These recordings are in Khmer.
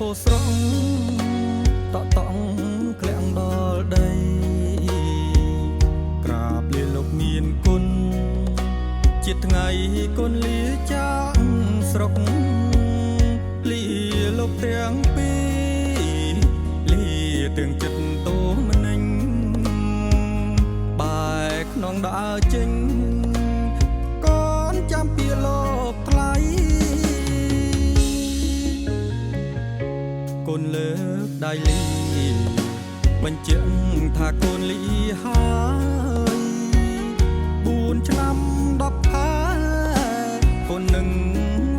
ហូរស្រង់តតងក្លាំងដល់ដីក្រាបលាលោកមានគុណជាថ្ងៃគុណលាចាងស្រុកលាលោកទាំងពីរលាទាំងចិត្តតោម្នេញបែកក្នុងដើរចេញកូនចាំពីលោកថ្លៃកូនលើកដៃលីបញ្ជាក់ថាកូនលីហើយ4ឆ្នាំ10ខែកូននឹង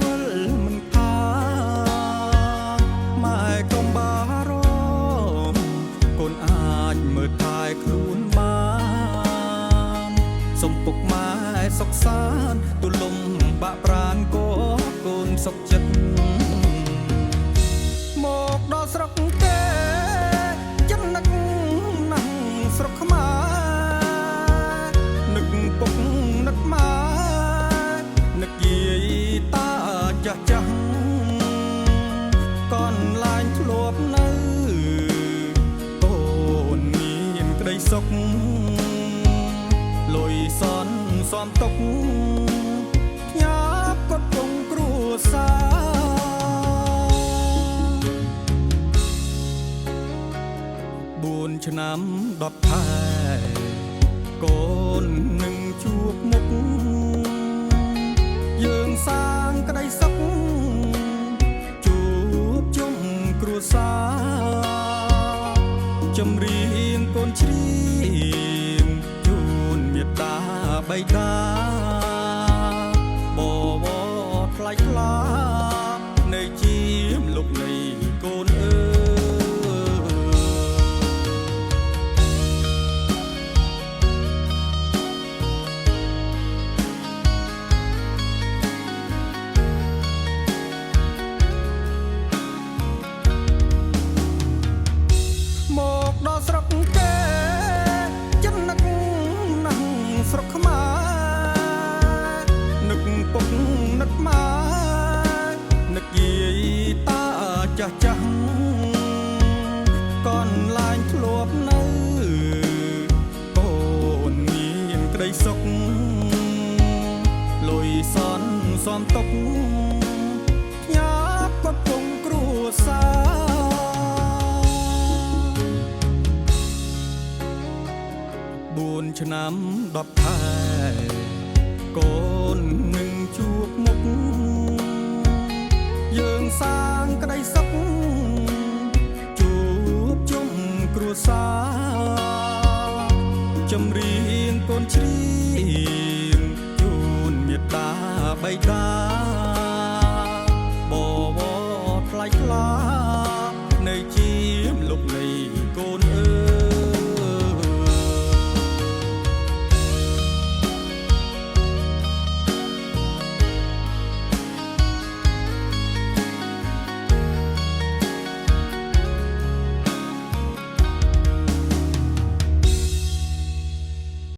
វិលមិនថាម៉ែកុំបារម្ភកូនអាចមើលថែខ្លួនបានសុំពុកម៉ែសុខសាន្តទូលំបាក់ប្រានក៏កូនសុខចិត្តមកដល់ស្រុកទេចំណឹកណាស់ស្រុកខ្មែរនឹកពុកនឹកម៉ែនឹកយាយតាចាស់ចាស់កូនឡាញធ្លាប់នៅកូនមានក្តីសុខលុយសន់សំទុកញ៉ាបគាត់ពងគ្រួសារ4ឆ្នាំ10ខែកូននឹងជួបមុខយើងសាងក្តីសុខជួបជុំគ្រួសារចម្រៀងកូនច្រៀងជូនមេត្តាបៃតាបវរថ្លៃថ្លានៃជាមលោកនៃកូនអើស្រុកគេចំណឹកណាស់ស្រុកខ្មែរនឹកពុកនឹកម៉ែនឹកយាយតាចាស់ចាស់កូនឡាញធ្លាប់នៅកូនមានក្តីសុខលុយសន់សំទុកញ៉ាបគាត់ពងគ្រួសារ4ឆ្នាំ10ខែកូននឹងជួបមុខយើងសាងក្តីសុខជួបជុំគ្រួសារចម្រៀងកូនច្រៀងជូនមេត្តាបៃតា